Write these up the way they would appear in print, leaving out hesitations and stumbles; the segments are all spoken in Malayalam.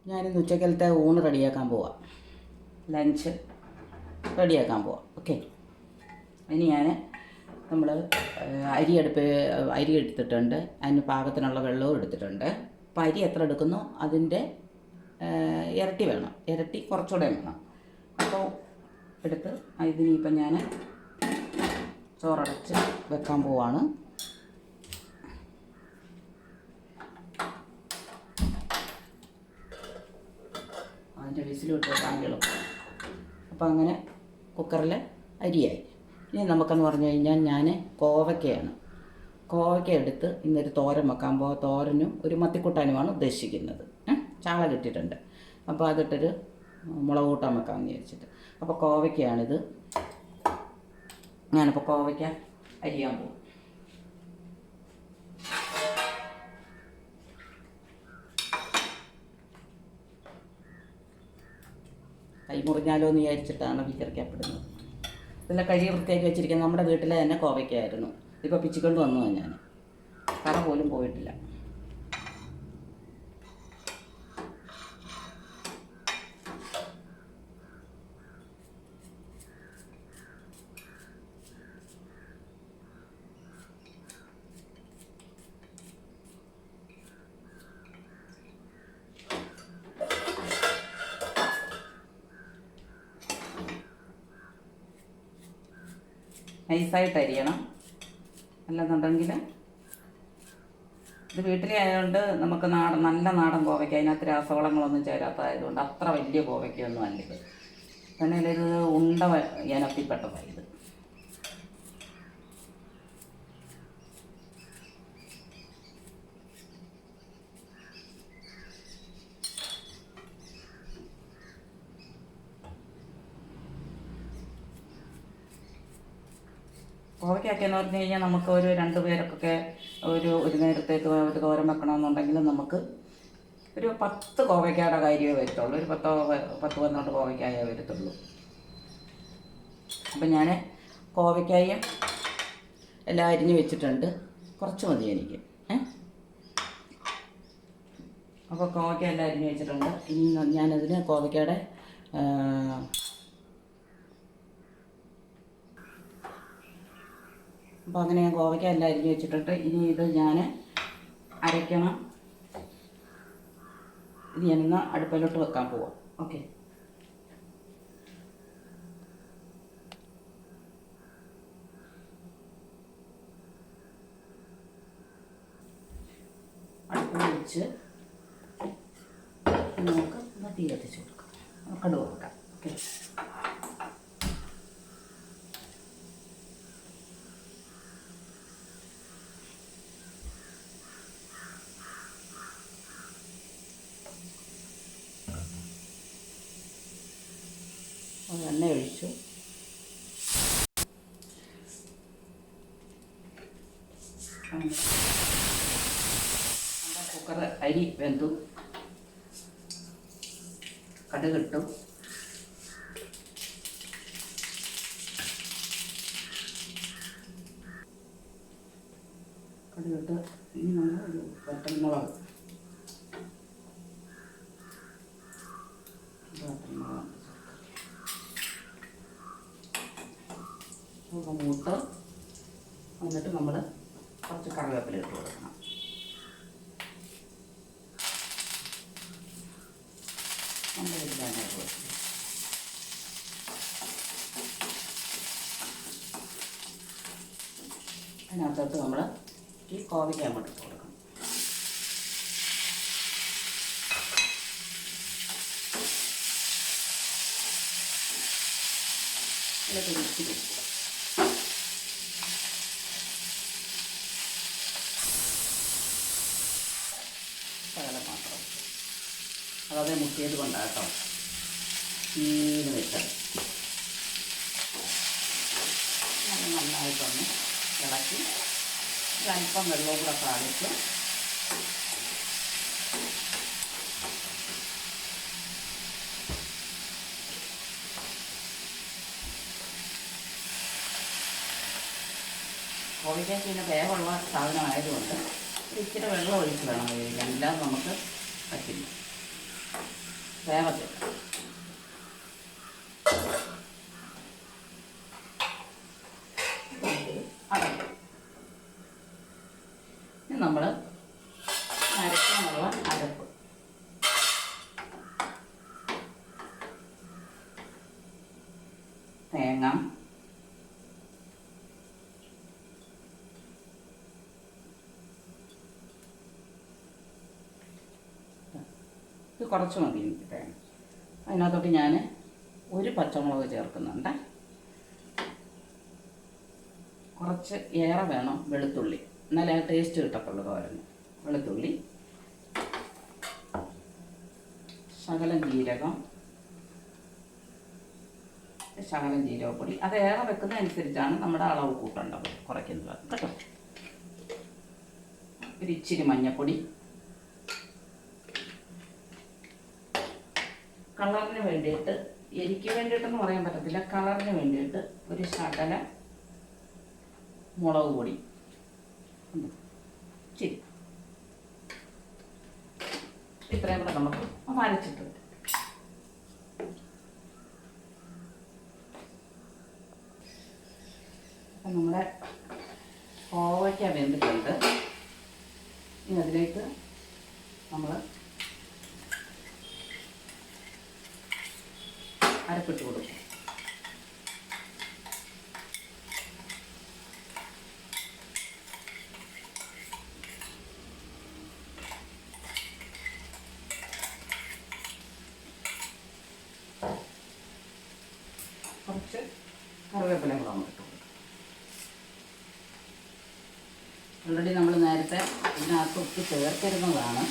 ഞാനിന്ന് ഉച്ചക്കലത്തെ ഊണ് റെഡിയാക്കാൻ പോവാം. ലഞ്ച് റെഡിയാക്കാൻ പോവാം. ഓക്കെ, ഇനി നമ്മൾ അരി എടുത്തിട്ടുണ്ട്. അതിന് പാകത്തിനുള്ള വെള്ളവും എടുത്തിട്ടുണ്ട്. അപ്പോൾ അരി എത്ര എടുക്കുന്നോ അതിൻ്റെ ഇരട്ടി വേണം, ഇരട്ടി കുറച്ചുകൂടെ വേണം. അപ്പോൾ എടുത്ത് ഇതിനിപ്പം ഞാൻ ചോറടച്ച് വെക്കാൻ പോവാണ്. അതിൻ്റെ വിസിലിട്ട് വെക്കാമെങ്കിലും. അപ്പോൾ അങ്ങനെ കുക്കറിൽ അരിയായി. ഇനി നമുക്കെന്ന് പറഞ്ഞു കഴിഞ്ഞാൽ ഞാൻ കോവയ്ക്ക എടുത്ത് ഇന്നൊരു തോരൻ വെക്കാൻ പോകാം. തോരനും ഒരു മത്തിക്കുട്ടാനുമാണ് ഉദ്ദേശിക്കുന്നത്. ചാള കിട്ടിയിട്ടുണ്ട്. അപ്പോൾ അതിട്ടൊരു മുളക് കൂട്ടാൻ വെക്കാമെന്ന് വിചാരിച്ചിട്ട്. അപ്പോൾ കോവയ്ക്കയാണിത്. ഞാനിപ്പോൾ കോവയ്ക്ക അരിയാൻ പോകും. കൈ മുറിഞ്ഞാലോ എന്ന് വിചാരിച്ചിട്ടാണ് വിചാരിക്കപ്പെടുന്നത്. ഇതെല്ലാം കഴുകി വൃത്തിയാക്കി വെച്ചിരിക്കുന്നത് നമ്മുടെ വീട്ടിലെ തന്നെ കോവയ്ക്കായിരുന്നു. ഇപ്പോൾ പിച്ചിക്കൊണ്ട് വന്നു ഞാൻ, കറ പോലും പോയിട്ടില്ല. നൈസായിട്ട് അരിയണം, അല്ലെന്നുണ്ടെങ്കിൽ ഇത് വീട്ടിലെ ആയതുകൊണ്ട് നമുക്ക് നല്ല നാടൻ കോവയ്ക്ക, അതിനകത്ത് രാസവളങ്ങളൊന്നും ചേരാത്തതായതുകൊണ്ട് അത്ര വലിയ കോവയ്ക്കൊന്നും അല്ലിത്. തന്നെ ഇത് ഉണ്ട ഇനത്തിൽപ്പെട്ടതാണ് ഇത്. കോവയ്ക്കൊക്കെയെന്ന് പറഞ്ഞു കഴിഞ്ഞാൽ നമുക്ക് ഒരു 2 പേർക്കൊക്കെ ഒരു നേരത്തേക്ക് ഒരു തോരൻ വെക്കണമെന്നുണ്ടെങ്കിൽ നമുക്ക് ഒരു 10 കോവയ്ക്കയുടെ കാര്യമേ വരത്തുള്ളൂ. ഒരു 10-12 കോവയ്ക്കായേ വരത്തുള്ളൂ. അപ്പം ഞാൻ കോവയ്ക്കായും എല്ലാം അരിഞ്ഞ് വെച്ചിട്ടുണ്ട്. കുറച്ച് മതി എനിക്ക്. അപ്പോൾ കോവയ്ക്ക എല്ലാം അരിഞ്ഞ് വെച്ചിട്ടുണ്ട്. ഇനി ഞാനതിന് കോവയ്ക്കയുടെ അപ്പോൾ അങ്ങനെ ഞാൻ കോവയ്ക്ക എല്ലാം അരിഞ്ഞ് വെച്ചിട്ടുണ്ട്. ഇനി ഇത് ഞാൻ അരയ്ക്കണം. ഇത് ഞാനിന്ന് അടുപ്പിലോട്ട് വെക്കാൻ പോവാം. ഓക്കെ, അടുപ്പിൽ വെച്ച് നമുക്ക് തീ കത്തിച്ച് കൊടുക്കാം. കടുക് കൊടുക്കാം. ഓക്കെ, എണ്ണ ഒഴിച്ചു. കുക്കർ അരി വെന്തു. കടുകിട്ടു. കടുകിട്ട് ഇനി നമ്മൾ ഒരു വറ്റൽമുളക് മൂത്ത് എന്നിട്ട് നമ്മൾ കുറച്ച് കറിവേപ്പില ഇട്ട് കൊടുക്കണം. നല്ല രീതിയിലാണ് കൊടുക്കുന്നത്. അതിനകത്തോട്ട് നമ്മൾ ഈ കോവയ്ക്ക അങ്ങോട്ട് ഇട്ട് കൊടുക്കണം. ഇതിലൊക്കെ മിക്സ് ചെയ്ത് മാത്രം അതായത് മുട്ടിയത് കൊണ്ടാട്ടോ ഈന്ന് വെച്ചത്. നന്നായിട്ടൊന്ന് ഇളക്കി അല്പം വെള്ളവും കൂടെ കാണിച്ച് കോഴിക്കാൻ പിന്നെ വേവുള്ള സാധനമായതുകൊണ്ട് ഇച്ചിരി വെള്ളം ഒഴിച്ച് വേണം വേവിക്കാൻ, അല്ലാതെ നമുക്ക് പറ്റില്ല. വേവത്തില്ല. ഇനി നമ്മൾ അരക്കാനുള്ള അരപ്പ്. തേങ്ങ, ഇത് കുറച്ച് മതി എനിക്ക് തേങ്ങ. അതിനകത്തോട്ട് ഞാൻ ഒരു പച്ചമുളക് ചേർക്കുന്നുണ്ട്. കുറച്ച് ഏറെ വേണം വെളുത്തുള്ളി, എന്നാലേ ടേസ്റ്റ് കിട്ടത്തുള്ളൂ തോരന്. വെളുത്തുള്ളി, ശകലം ജീരകം, ശകലം ജീരകപ്പൊടി. അത് ഏറെ വെക്കുന്നതനുസരിച്ചാണ് നമ്മുടെ അളവ് കൂട്ടേണ്ടത്, കുറയ്ക്കുന്നത് കേട്ടോ. ഒരു ഇച്ചിരി മഞ്ഞൾപ്പൊടി, കളറിന് വേണ്ടിയിട്ട്, എരിക്ക് വേണ്ടിയിട്ടെന്ന് പറയാൻ പറ്റത്തില്ല, കളറിന് വേണ്ടിയിട്ട് ഒരു ശകലം മുളക് പൊടി, ശരി. ഇത്രയും കൂടെ നമുക്ക് ഒന്ന് അരച്ചിട്ട് വരും. അപ്പം നമ്മുടെ കോവയ്ക്ക വെന്തിട്ടുണ്ട്. ഇനി അതിലേക്ക് നമ്മൾ അരപ്പിട്ട് കൊടുക്കും. കുറച്ച് കറിവേപ്പില കൂടെ നമ്മൾ ഇട്ട് കൊടുക്കും. ഓൾറെഡി നമ്മൾ നേരത്തെ ഇതിനകത്ത് ഉപ്പ് ചേർത്തിരുന്നതാണ്.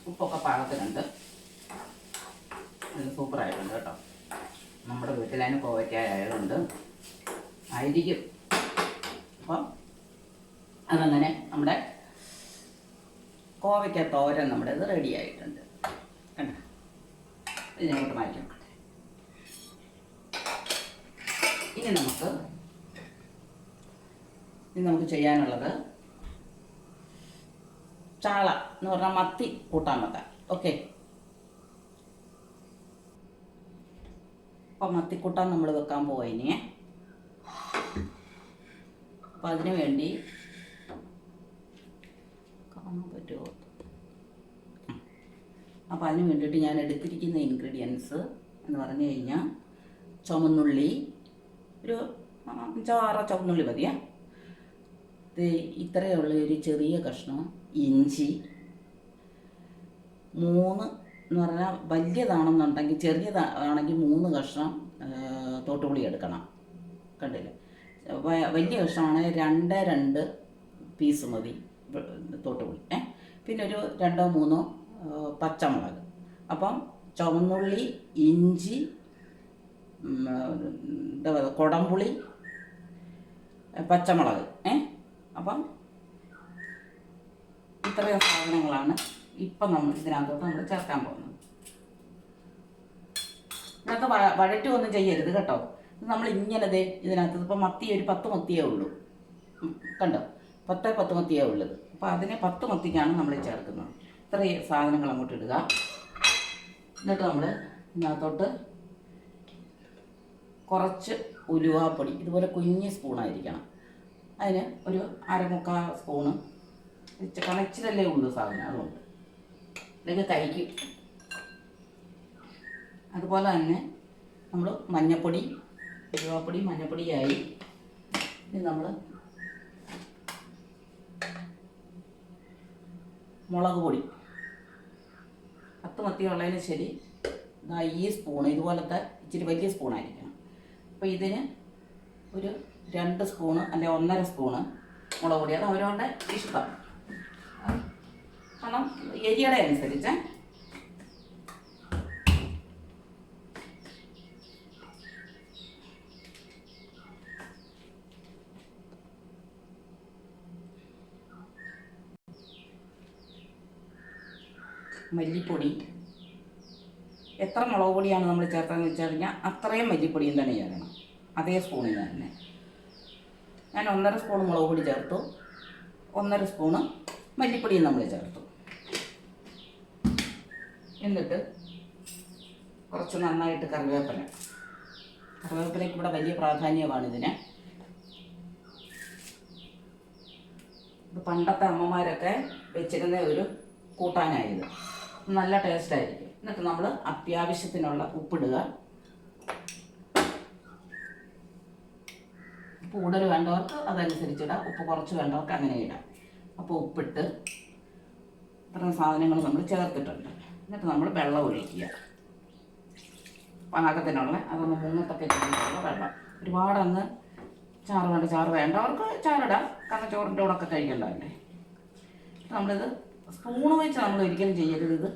ഉപ്പൊക്കെ പാകത്തിനുണ്ട്. ഇത് സൂപ്പറായിട്ടുണ്ട് കേട്ടോ. നമ്മുടെ വീട്ടിലതിന് കോവയ്ക്കായതുകൊണ്ട് ആയിരിക്കും. അപ്പം അതങ്ങനെ നമ്മുടെ കോവയ്ക്ക തോരൻ നമ്മുടെ ഇത് റെഡി ആയിട്ടുണ്ട് കണ്ടോ. ഇതിനോട്ട് മാറ്റി നോക്കട്ടെ. ഇനി നമുക്ക് ചെയ്യാനുള്ളത് ചാള എന്ന് പറഞ്ഞാൽ മത്തി കൂട്ടാൻ വെക്കാം. ഓക്കെ, അപ്പം മത്തിക്കൂട്ടാൻ നമ്മൾ വെക്കാൻ പോവാ ഇനി. അപ്പം അതിന് വേണ്ടി കാണാൻ പറ്റുമോ? അപ്പം അതിന് വേണ്ടിയിട്ട് ഞാൻ എടുത്തിരിക്കുന്ന ഇൻഗ്രീഡിയൻസ് എന്ന് പറഞ്ഞു കഴിഞ്ഞാൽ ചുവന്നുള്ളി, ഒരു 5-6 ചുവന്നുള്ളി മതിയാ. ഇത്രയുള്ള ഒരു ചെറിയ കഷ്ണം ഇഞ്ചി, 3 എന്ന് പറഞ്ഞാൽ വലിയതാണെന്നുണ്ടെങ്കിൽ, ചെറിയതാണെങ്കിൽ 3 കഷ്ണം തോട്ടുപുളി എടുക്കണം. കണ്ടില്ലേ? വലിയ കഷ്ണമാണെങ്കിൽ 2 പീസ് മതി തോട്ടുപുളി. പിന്നെ ഒരു 2-3 പച്ചമുളക്. അപ്പം ചുവന്നുള്ളി, ഇഞ്ചി, എന്താ പറയുക, കുടംപുളി, പച്ചമുളക്. അപ്പം ഇത്രയും സാധനങ്ങളാണ് ഇപ്പം ഇതിനകത്തോട്ട് നമ്മൾ ചേർക്കാൻ പോകുന്നത്. ഇതിനകത്ത് വഴറ്റുമൊന്നും ചെയ്യരുത് കേട്ടോ. ഇത് നമ്മൾ ഇങ്ങനെ ഇതിനകത്ത് ഇപ്പം മത്തി ഒരു 10 മത്തിയേ ഉള്ളൂ. കണ്ടോ, 10 മത്തിയേ ഉള്ളത്. അപ്പോൾ അതിനെ 10 മത്തിക്കാണ് നമ്മൾ ചേർക്കുന്നത്. ഇത്രയും സാധനങ്ങൾ അങ്ങോട്ട് ഇടുക. എന്നിട്ട് നമ്മൾ ഇതിനകത്തോട്ട് കുറച്ച് ഉലുവാപ്പൊടി, ഇതുപോലെ കുഞ്ഞ് സ്പൂണായിരിക്കണം. അതിന് ഒരു 1/4 സ്പൂണ് കണച്ചിലല്ലേ ഉള്ളൂ സാധനം, അതുകൊണ്ട് ഇതൊക്കെ കഴിക്കും. അതുപോലെ തന്നെ നമ്മൾ മഞ്ഞൾപ്പൊടി, ഉലുവാപ്പൊടി, മഞ്ഞൾപ്പൊടിയായി. ഇനി നമ്മൾ മുളക് പൊടി 10 മത്തി ഉള്ളതിന് ശരി ഈ സ്പൂണ്, ഇതുപോലത്തെ ഇച്ചിരി വലിയ സ്പൂണായിരിക്കണം. അപ്പോൾ ഇതിന് ഒരു 2 സ്പൂണ് അല്ലെങ്കിൽ 1.5 സ്പൂണ് മുളക് പൊടി, അത് അവരവരുടെ ഇഷ്ടം. കാരണം എരിയുടെ അനുസരിച്ച്. മല്ലിപ്പൊടി എത്ര മുളക് പൊടിയാണ് നമ്മൾ ചേർത്തതെന്ന് വെച്ച് കഴിഞ്ഞാൽ അത്രയും മല്ലിപ്പൊടിയും തന്നെ ചേർക്കണം, അതേ സ്പൂണിൽ തന്നെ. ഞാൻ 1.5 സ്പൂൺ മുളക് പൊടി ചേർത്തു, 1.5 സ്പൂണ് മല്ലിപ്പൊടിയും നമ്മൾ ചേർത്തു. എന്നിട്ട് കുറച്ച് നന്നായിട്ട് കറിവേപ്പിലയ്ക്ക് ഇവിടെ വലിയ പ്രാധാന്യമാണ് ഇതിന്. ഇത് പണ്ടത്തെ അമ്മമാരൊക്കെ വെച്ചിരുന്ന ഒരു കൂട്ടാനായത്, നല്ല ടേസ്റ്റായിരിക്കും. എന്നിട്ട് നമ്മൾ അത്യാവശ്യത്തിനുള്ള ഉപ്പിടുക. ഉപ്പ് കൂടുതൽ വേണ്ടവർക്ക് അതനുസരിച്ചിടാം, ഉപ്പ് കുറച്ച് വേണ്ടവർക്ക് അങ്ങനെ ഇടാം. അപ്പോൾ ഉപ്പിട്ട് ഇത്രയും സാധനങ്ങൾ നമ്മൾ ചേർത്തിട്ടുണ്ട്. എന്നിട്ട് നമ്മൾ വെള്ളം ഒഴിക്കുക, പാകത്തിനുള്ള, അതൊന്ന് മുങ്ങത്തൊക്കെ ചെയ്തിട്ടുള്ള വെള്ളം. ഒരുപാടങ്ങ് ചാറ് വേണ്ടവർക്ക് ചാറിടാം, കാരണം ചോറിൻ്റെ കൂടെ ഒക്കെ കഴിക്കണ്ടല്ലേ. നമ്മളിത് സ്പൂണ് വെച്ച് നമ്മൾ ഒരിക്കലും ചെയ്യരുത്. ഇത്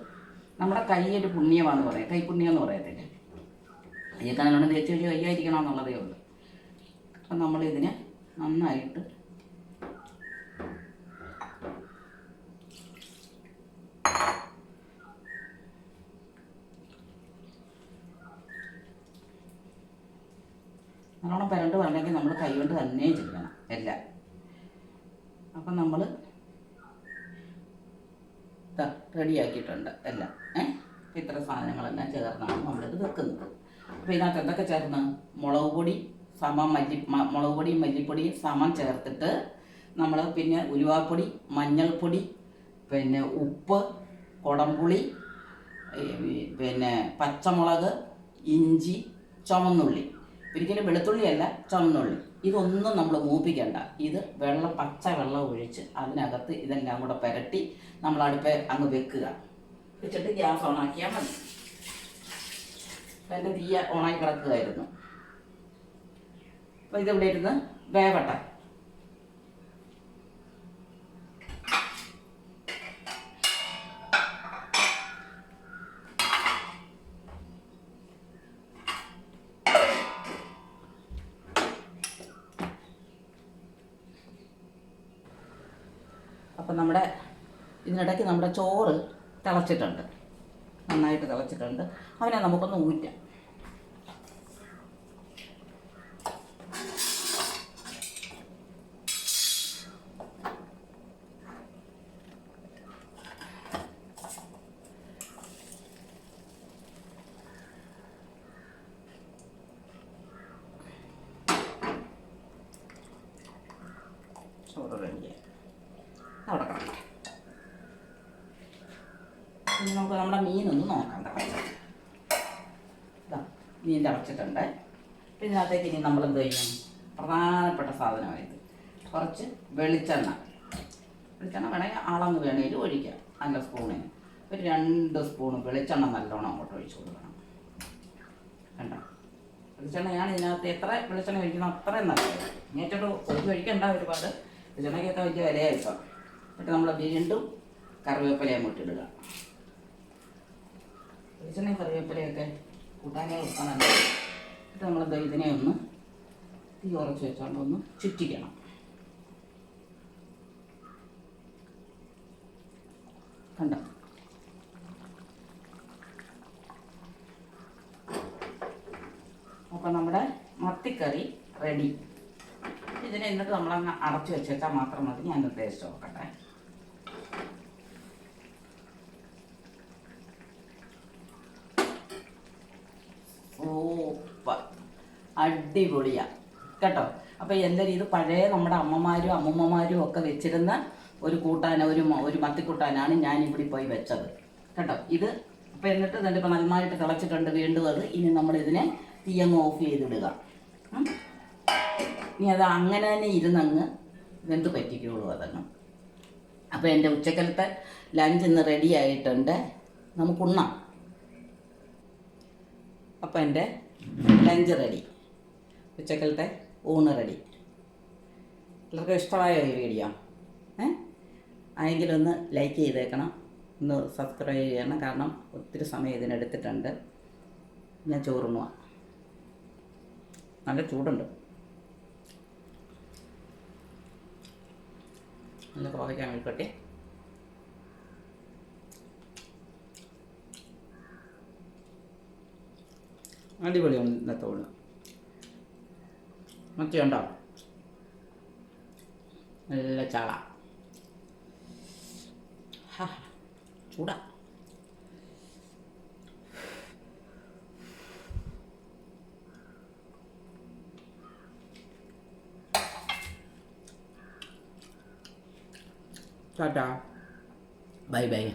നമ്മുടെ കൈയൊരു പുണ്യമാണെന്ന് പറയാം, കൈപ്പുണ്യം എന്ന് പറയത്തില്ല. കയ്യൊക്കെ നല്ലോണം തേച്ച് വെച്ച് കയ്യായിരിക്കണം എന്നുള്ളതേ ഉള്ളൂ. അപ്പം നമ്മളിതിനെ നന്നായിട്ട് നല്ലോണം പുരണ്ട് വരണമെങ്കിൽ നമ്മൾ കൈ കൊണ്ട് തന്നെ ചെയ്യണം എല്ലാം. അപ്പം നമ്മൾ റെഡിയാക്കിയിട്ടുണ്ട് എല്ലാം. ഇത്ര സാധനങ്ങളെല്ലാം ചേർന്നാണ് നമ്മളിത് വെക്കുന്നത്. അപ്പോൾ ഇതിനകത്ത് എന്തൊക്കെ ചേർന്ന്, മുളക് പൊടി സമം മുളക് പൊടിയും മല്ലിപ്പൊടിയും സമം ചേർത്തിട്ട് നമ്മൾ പിന്നെ ഉലുവാപ്പൊടി, മഞ്ഞൾപ്പൊടി, പിന്നെ ഉപ്പ്, കുടംപുളി, പിന്നെ പച്ചമുളക്, ഇഞ്ചി, ചുവന്നുള്ളി, ഒരിക്കലും വെളുത്തുള്ളിയല്ല ചുവന്നുള്ളി, ഇതൊന്നും നമ്മൾ മൂപ്പിക്കണ്ട. ഇത് പച്ച വെള്ളം ഒഴിച്ച് അതിനകത്ത് ഇതെല്ലാം കൂടെ പുരട്ടി നമ്മൾ അടുപ്പിൽ അങ്ങ് വെക്കുക. വെച്ചിട്ട് ഗ്യാസ് ഓണാക്കിയാൽ മതി. എൻ്റെ തീയ ഓണാക്കി കിടക്കുകയായിരുന്നു. അപ്പോൾ ഇതിവിടെ ഇരുന്ന് വേവട്ടെ. അപ്പം ഇതിനിടയ്ക്ക് നമ്മുടെ ചോറ് തിളച്ചിട്ടുണ്ട്, നന്നായിട്ട് തിളച്ചിട്ടുണ്ട്. അവനെ നമുക്കൊന്ന് ഊറ്റാം. ചോറ് റെഡിയായി, അവിടെ കാണാം. ഇനി നമുക്ക് നമ്മുടെ മീനൊന്ന് നോക്കാം. ഇതാ മീൻ തിളച്ചിട്ടുണ്ട്. പിന്നെ ഇതിനകത്തേക്ക് ഇനി നമ്മൾ എന്ത് ചെയ്യും, പ്രധാനപ്പെട്ട സാധനമായത് കുറച്ച് വെളിച്ചെണ്ണ വേണമെങ്കിൽ അളന്ന് വേണേലും ഒഴിക്കാം. നല്ല സ്പൂണിന് ഒരു 2 സ്പൂൺ വെളിച്ചെണ്ണ നല്ലോണം അങ്ങോട്ട് ഒഴിച്ചു കൊടുക്കണം. കണ്ടോ, വെളിച്ചെണ്ണ ഞാൻ ഇതിനകത്ത് എത്ര വെളിച്ചെണ്ണ ഒഴിക്കണം അത്രയും നല്ലത്. ഏറ്റവും ഒഴിക്കണ്ട ഒരുപാട്, വെളിച്ചെണ്ണയ്ക്കൊക്കെ വലിയ വിലയായിപ്പോൾ. എന്നിട്ട് നമ്മൾ വീണ്ടും കറിവേപ്പില അങ്ങോട്ട് ഇടുക. വെളിച്ചെണ്ണയും കറിവേപ്പിലയൊക്കെ കൂട്ടാനേ വെക്കാനല്ല. എന്നിട്ട് നമ്മൾ ഇതിനെ ഒന്ന് തീ ഉറച്ച് വെച്ചോണ്ട് ഒന്ന് ചുറ്റിക്കണം. കണ്ടോ, അപ്പം നമ്മുടെ മത്തിക്കറി റെഡി. ഇതിനെ എന്നിട്ട് നമ്മളങ്ങ് അടച്ചു വെച്ചാൽ മാത്രം മതി. ഞാൻ ടേസ്റ്റ് നോക്കട്ടെ. സൂപ്പർ, അടിപൊളിയാണ് കേട്ടോ. അപ്പോൾ എല്ലാവരും ഇത് പഴയ നമ്മുടെ അമ്മമാരും അമ്മൂമ്മമാരും ഒക്കെ വെച്ചിരുന്ന ഒരു കൂട്ടാന, ഒരു മത്തിക്കൂട്ടാനാണ് ഞാനിവിടെ പോയി വെച്ചത് കേട്ടോ. ഇത് അപ്പോൾ എന്നിട്ട് ഇതിപ്പോൾ നന്നായിട്ട് തിളച്ചിട്ടുണ്ട് വീണ്ടും അത്. ഇനി നമ്മളിതിനെ തീയങ്ങ് ഓഫ് ചെയ്തിടുക. ഇനി അത് അങ്ങനെ തന്നെ ഇരുന്നങ്ങ് വെന്ത് പറ്റിക്കുള്ളൂ അതങ്ങ്. അപ്പോൾ എൻ്റെ ഉച്ചക്കലത്തെ ലഞ്ച് ഇന്ന് റെഡി ആയിട്ടുണ്ട്, നമുക്കുണ്ണാം. അപ്പോൾ എൻ്റെ ലഞ്ച് റെഡി. ഉച്ചക്കലത്തെ ഊണ് റെഡി. എല്ലാവർക്കും ഇഷ്ടമായോ ഈ വീഡിയോ? ആയെങ്കിലൊന്ന് ലൈക്ക് ചെയ്തേക്കണം, ഒന്ന് സബ്സ്ക്രൈബ് ചെയ്യണം. കാരണം ഒത്തിരി സമയം ഇതിനെടുത്തിട്ടുണ്ട്. ഞാൻ ചോറുണ്ണുക. നല്ല ചൂടുണ്ട്. നല്ല കോവയ്ക്കാൻ വേണ്ടിക്കോട്ടെ. അടിപൊളിയാണ് ഇന്നത്തെ ഊണ്. മത്തിയുണ്ടോ? നല്ല ചാള. ചൂടാ. Tata, bye bye.